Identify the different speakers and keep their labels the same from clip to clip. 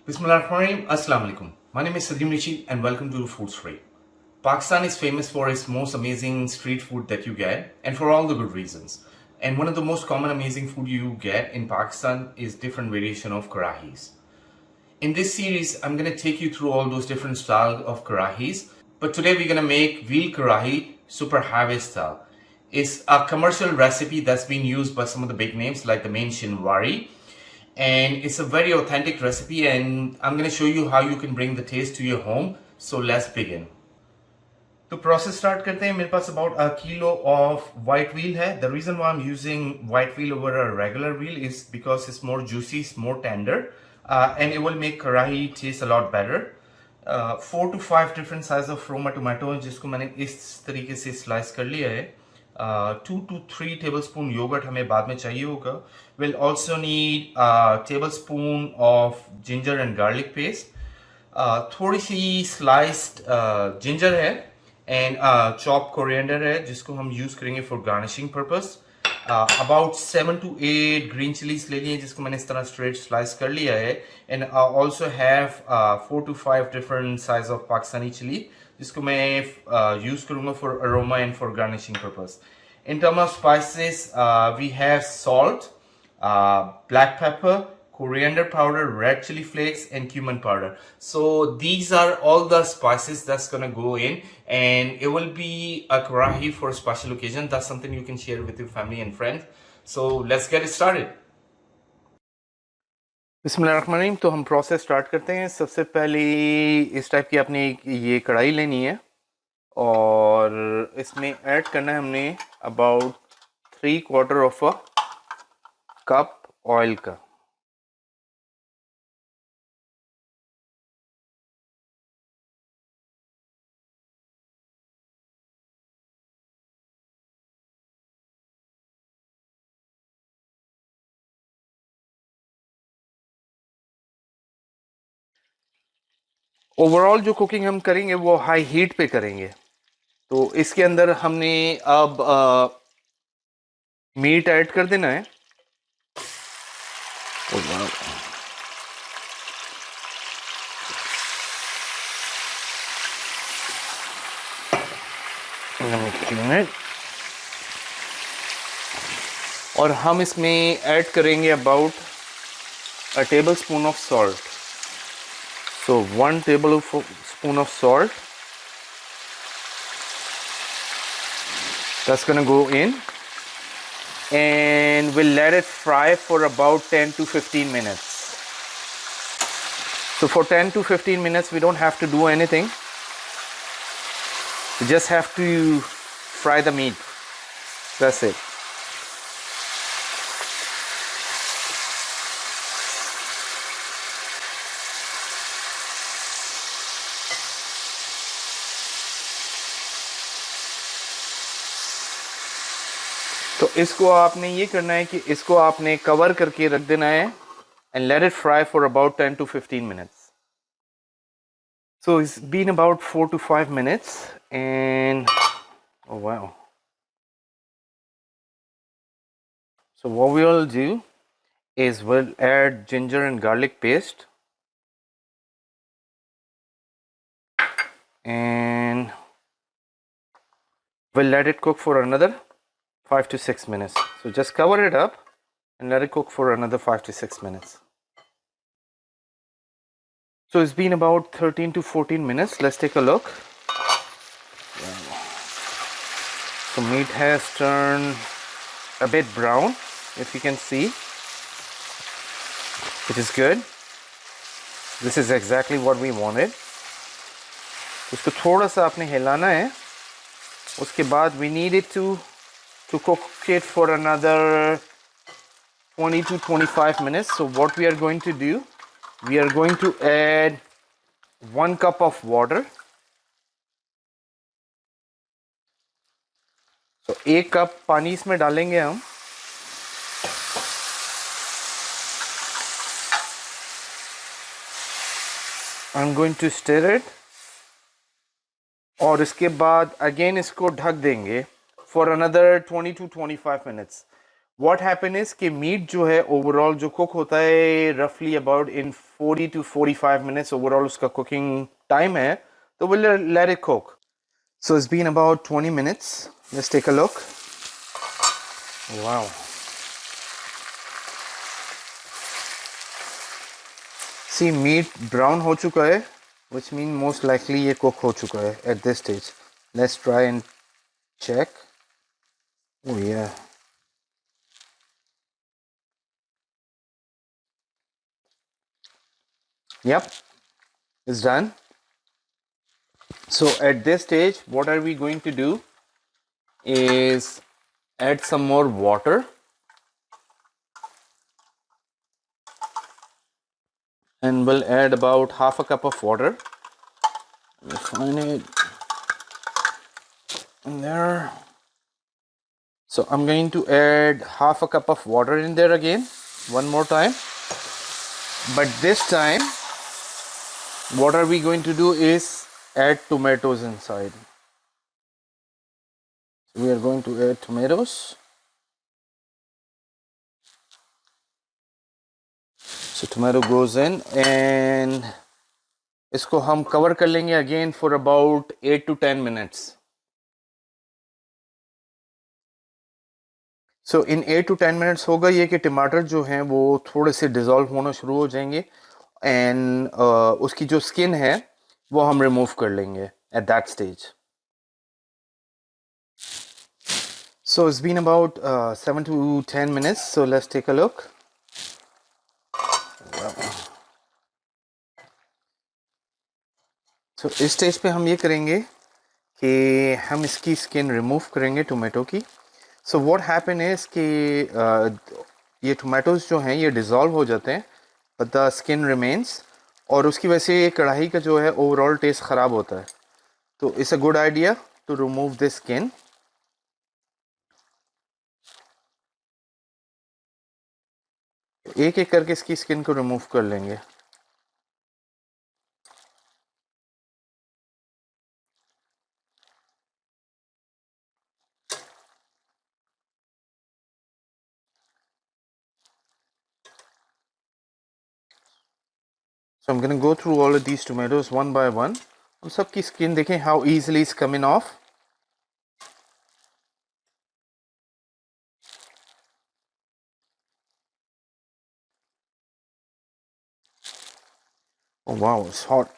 Speaker 1: Bismillahirrahmanirrahim. Assalamu alaikum. My name is Sadim Rishi and welcome to the Food Street. Pakistan is famous for its most amazing street food that you get, and for all the good reasons. And one of the most common amazing food you get in Pakistan is different variation of karahis. In this series, I'm going to take you through all those different styles of karahis. But today we're going to make veal karahi super highway style. It's a commercial recipe that's been used by some of the big names like the main Shinwari. And it's a very authentic recipe, and I'm going to show you how you can bring the taste to your home. So let's begin. तो process start करते हैं. मेरे पास about a kilo of white veal है. The reason why I'm using white veal over a regular veal is because it's more juicy, it's more tender, and it will make karahi taste a lot better. 4 to 5 different size of Roma tomato जिसको मैंने इस तरीके से slice कर लिया है. 2 to 3 tablespoon yogurt हमें बाद में चाहिए होगा. We'll also need a tablespoon of ginger and garlic paste. थोड़ी सी sliced ginger है and chopped coriander है जिसको हम use करेंगे for garnishing purpose. About 7 to 8 green chilies ले लिए जिसको मैंने इस तरह straight slice कर लिया है. And I also have 4 to 5 different size of Pakistani chili जिसको मैं use करूँगा for aroma and for garnishing purpose. In terms of spices, we have salt, black pepper, coriander powder, red chili flakes, and cumin powder. So these are all the spices that's gonna go in, and it will be a karahi for a special occasion. That's something you can share with your family and friends. So let's get it started. बिस्मिल्लाहिर्रहमानिर्रहीम. तो हम process start करते हैं. सबसे पहले इस type की आपने ये कढ़ाई लेनी है और इसमें ऐड करना है हमने about 3/4 of a cup oil का. ओवरऑल जो कुकिंग हम करेंगे वो हाई हीट पे करेंगे. तो इसके अंदर हमने अब मीट ऐड कर देना है. और हम इसमें ऐड करेंगे about a tablespoon of salt. So 1 tablespoon of salt that's gonna go in, and we'll let it fry for about 10 to 15 minutes. So for 10 to 15 minutes we don't have to do anything. We just have to fry the meat. That's it. तो इसको आपने ये करना है कि इसको आपने cover करके रख देना है and let it fry for about 10 to 15 minutes. So it's been about 4 to 5 minutes and oh wow. So what we'll do is we'll add ginger and garlic paste and we'll let it cook for another 5 to 6 minutes. So just cover it up and let it cook for another 5 to 6 minutes. So it's been about 13 to 14 minutes. Let's take a look. So meat has turned a bit brown, if you can see, which is good. This is exactly what we wanted. इसको थोड़ा सा आपने हिलाना है. उसके बाद we need it to cook it for another 20 to 25 minutes. So what we are going to do, we are going to add 1 cup of water. So 1 cup पानी इसमें डालेंगे हम. I'm going to stir it. और इसके बाद again इसको ढक देंगे for another 20 to 25 minutes. what happen is कि मीट जो है ओवरऑल जो कुक होता है रफली about in 40 to 45 minutes overall uska cooking time hai, so we'll let it cook. So it's been about 20 minutes. Let's take a look. Wow. See, meat brown ho chuka hai, which means most likely ye cook ho chuka hai at this stage. Let's try and check. Oh yeah. Yep, it's done. So at this stage, what are we going to do is add some more water. And we'll add about half a cup of water. Refine it in there. So I'm going to add half a cup of water in there again, one more time. But this time, what are we going to do is add tomatoes inside. So we are going to add tomatoes. So tomato goes in and इसको हम cover कर लेंगे again for about 8 to 10 minutes. So in 8 to 10 minutes होगा ये कि टमाटर जो हैं वो थोड़े से डिज़ोल्व होना शुरू हो जाएंगे and उसकी जो स्किन है वो हम रिमूव कर लेंगे at that stage. So it's been about 7 to 10 minutes. So let's take a look. So इस स्टेज पे हम ये करेंगे कि हम इसकी स्किन रिमूव करेंगे टोमेटो की. So what happen is कि ये टोमेटोज जो हैं ये डिज़ोल्व हो जाते हैं but the skin remains और उसकी वजह से कढ़ाई का जो है ओवरऑल टेस्ट ख़राब होता है. तो it's a good idea to remove this skin. एक एक करके इसकी स्किन को रिमूव कर लेंगे. So I'm going to go through all of these tomatoes one by one. हम सबकी स्किन देखें how easily it's coming off. Oh wow, it's hot.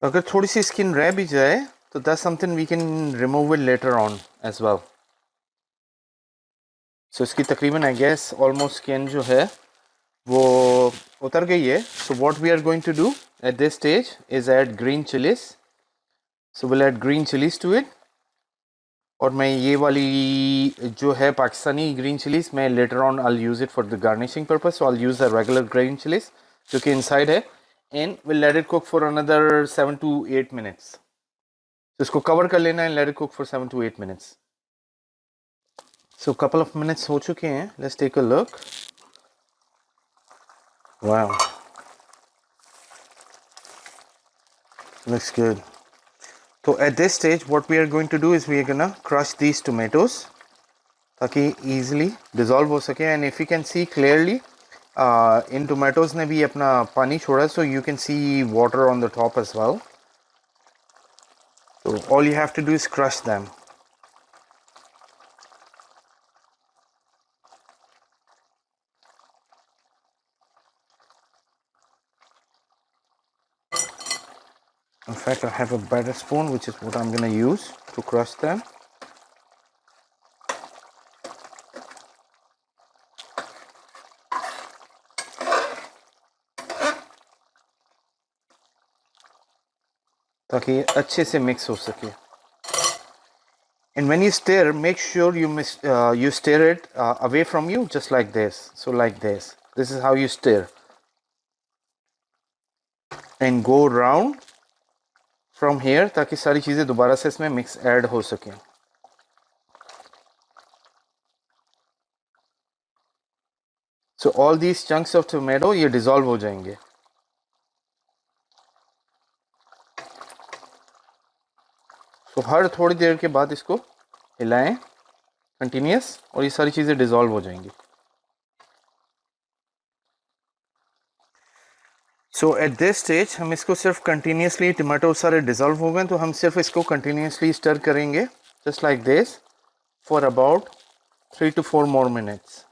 Speaker 1: अगर थोड़ी सी स्किन रह भी जाए तो that's something we can remove it later on as well. So इसकी तकरीबन I guess almost skin जो है वो उतर गई है. So what we are going to do at this stage is add green chilies. So we'll add green chilies to it. और मैं ये वाली जो है पाकिस्तानी green chilies मैं later on I'll use it for the garnishing purpose. So I'll use the regular green chilies जो कि inside है. And we'll let it cook for another 7 to 8 minutes. So इसको cover कर लेना and let it cook for 7 to 8 minutes. So a couple of minutes हो चुके हैं. Let's take a look. Wow. Looks good. So at this stage what we are going to do is we are gonna crush these tomatoes ताकि easily dissolve हो सके. And if you can see clearly in tomatoes ने भी अपना पानी छोड़ा, so you can see water on the top as well. So all you have to do is crush them. In fact, I have a better spoon, which is what I'm going to use to crush them. ताकि ये अच्छे से mix हो सके. And when you stir, make sure you stir it away from you, just like this. So like this. This is how you stir. And go round from here ताकि सारी चीज़ें दोबारा से इसमें mix add हो सकें. So all these chunks of tomato ये dissolve हो जाएंगे। तो हर थोड़ी देर के बाद इसको हिलाएं कंटिन्यूस, और ये सारी चीज़ें डिज़ोल्व हो जाएंगी। सो एट दिस स्टेज हम इसको सिर्फ कंटिन्यूसली, टमाटो सारे डिज़ोल्व हो गए तो हम सिर्फ इसको कंटिन्यूसली स्टर करेंगे just like this for about 3 to 4 more minutes।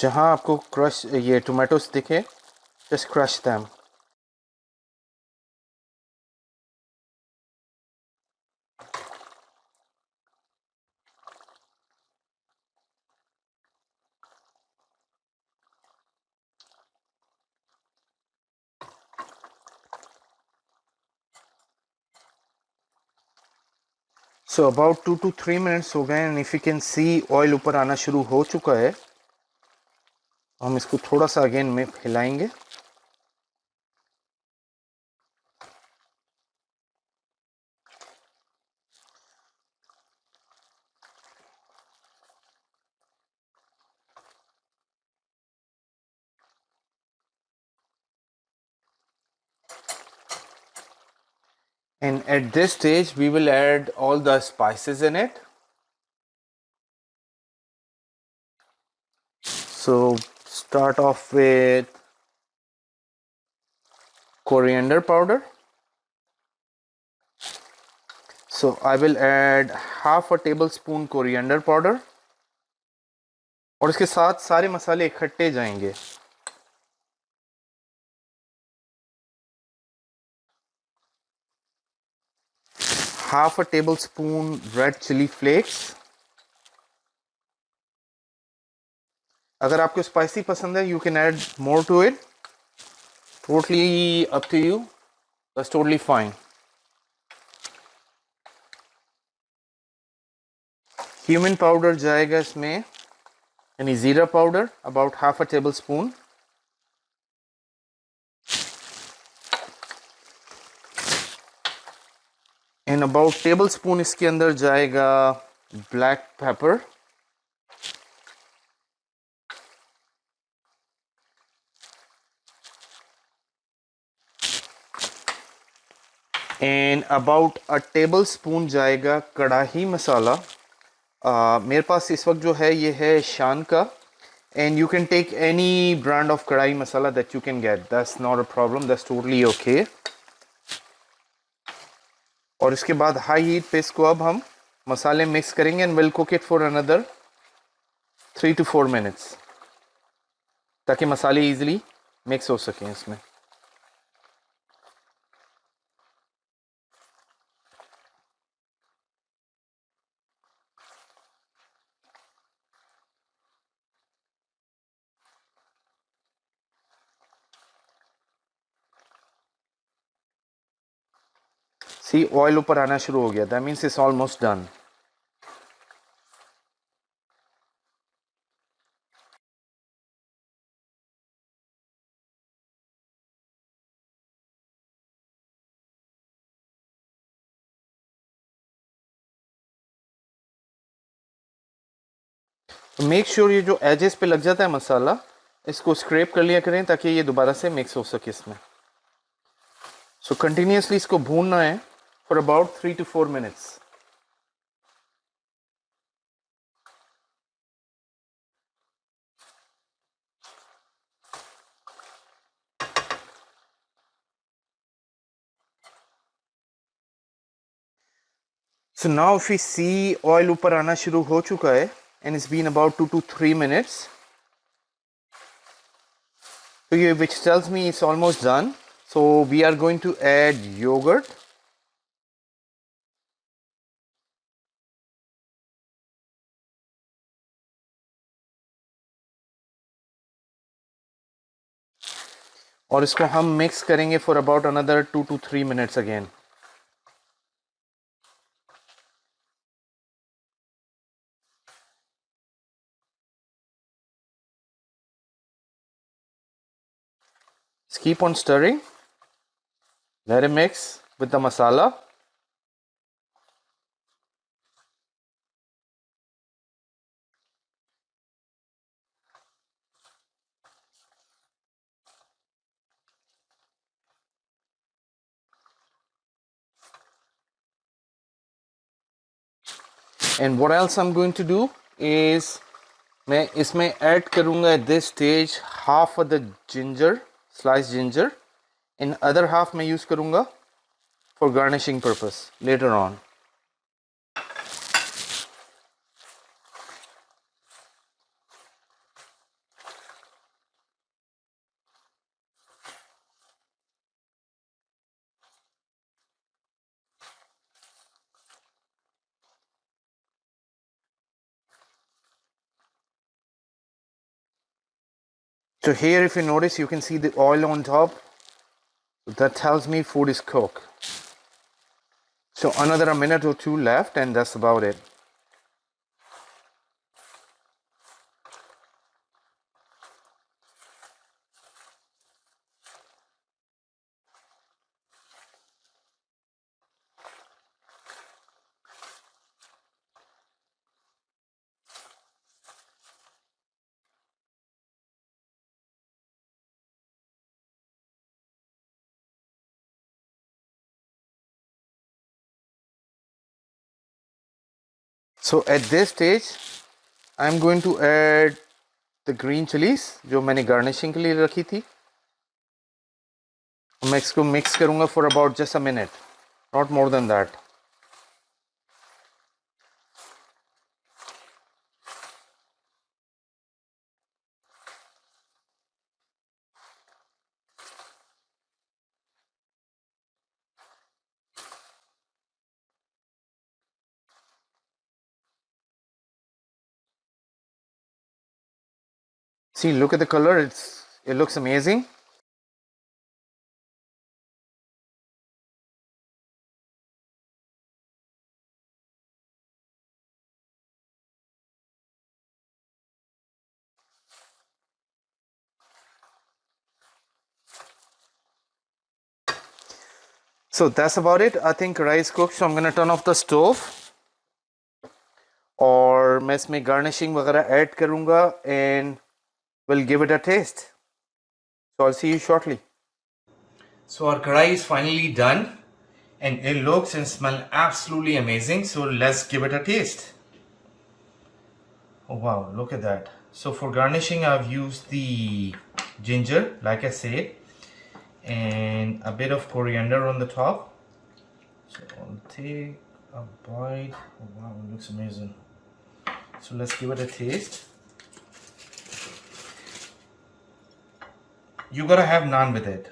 Speaker 1: जहाँ आपको क्रश ये टोमेटोज दिखे, just crush them. So about 2 to 3 minutes हो गए, and if you can see oil ऊपर आना शुरू हो चुका है। हम इसको थोड़ा सा अगेन में हिलाएंगे। And at this stage we will add all the spices in it. So start off with coriander powder. So I will add half a tablespoon coriander powder, और इसके साथ सारे मसाले इकट्ठे जाएंगे। Half a tablespoon red chili flakes. अगर आपको spicy पसंद है, you can add more to it, totally up to you, that's totally fine. Cumin powder जाएगा इसमें, यानी ज़ीरा powder about half a tablespoon. And about tablespoon इसके अंदर जाएगा black pepper. And about a tablespoon जाएगा कढ़ाई मसाला। मेरे पास इस वक्त जो है ये है शान का, and you can take any brand of kadai masala that you can get, that's not a problem, that's totally okay. और इसके बाद हाई हीट पे इसको अब हम मसाले मिक्स करेंगे, and will cook it for another 3 to 4 minutes, ताकि मसाले इजीली मिक्स हो सकें इसमें। सी ऑयल ऊपर आना शुरू हो गया, that means it's almost done. Make sure ये जो एजेस पे लग जाता है मसाला, इसको स्क्रैप कर लिया करें ताकि ये दोबारा से मिक्स हो सके इसमें। सो कंटिन्यूसली इसको भूनना है for about 3 to 4 minutes। So now if you see oil ऊपर आना शुरू हो चुका है, and it's been about 2 to 3 minutes, तो ये which tells me it's almost done. So we are going to add yogurt. और इसको हम मिक्स करेंगे for about another 2 to 3 minutes again. Keep on stirring. Let it mix with the masala. And what else I'm going to do is मैं इसमें add करूँगा at this stage half of the ginger, sliced ginger, and other half मैं use करूँगा for garnishing purpose later on. So here, if you notice, you can see the oil on top. That tells me food is cooked. So another a minute or two left, and that's about it. So at this stage, I'm going to add the green chilies जो मैंने garnishing के लिए रखी थी. मैं इसको mix करूँगा for about just a minute, not more than that. See, look at the color. It looks amazing. So that's about it. I think rice cooked. So I'm gonna turn off the stove. और मैं इसमें garnishing वगैरह add करूँगा and we'll give it a taste. So I'll see you shortly. So our karahi is finally done and it looks and smells absolutely amazing. So let's give it a taste. Oh wow, look at that. So for garnishing I've used the ginger, like I said, and a bit of coriander on the top. So I'll take a bite. Oh wow, it looks amazing. So let's give it a taste. You gotta have naan with it.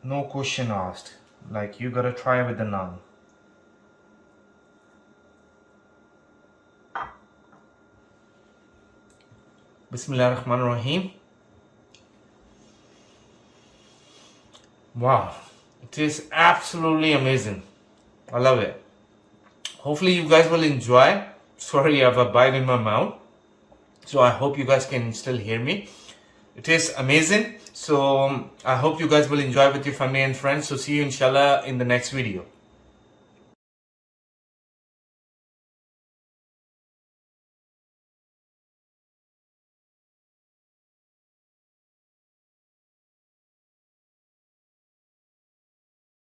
Speaker 1: No question asked. Like, you gotta try with the naan. Bismillahirrahmanirrahim. Wow, it is absolutely amazing. I love it. Hopefully you guys will enjoy. Sorry, I have a bite in my mouth. So I hope you guys can still hear me. It is amazing. So I hope you guys will enjoy with your family and friends. So see you inshallah in the next video.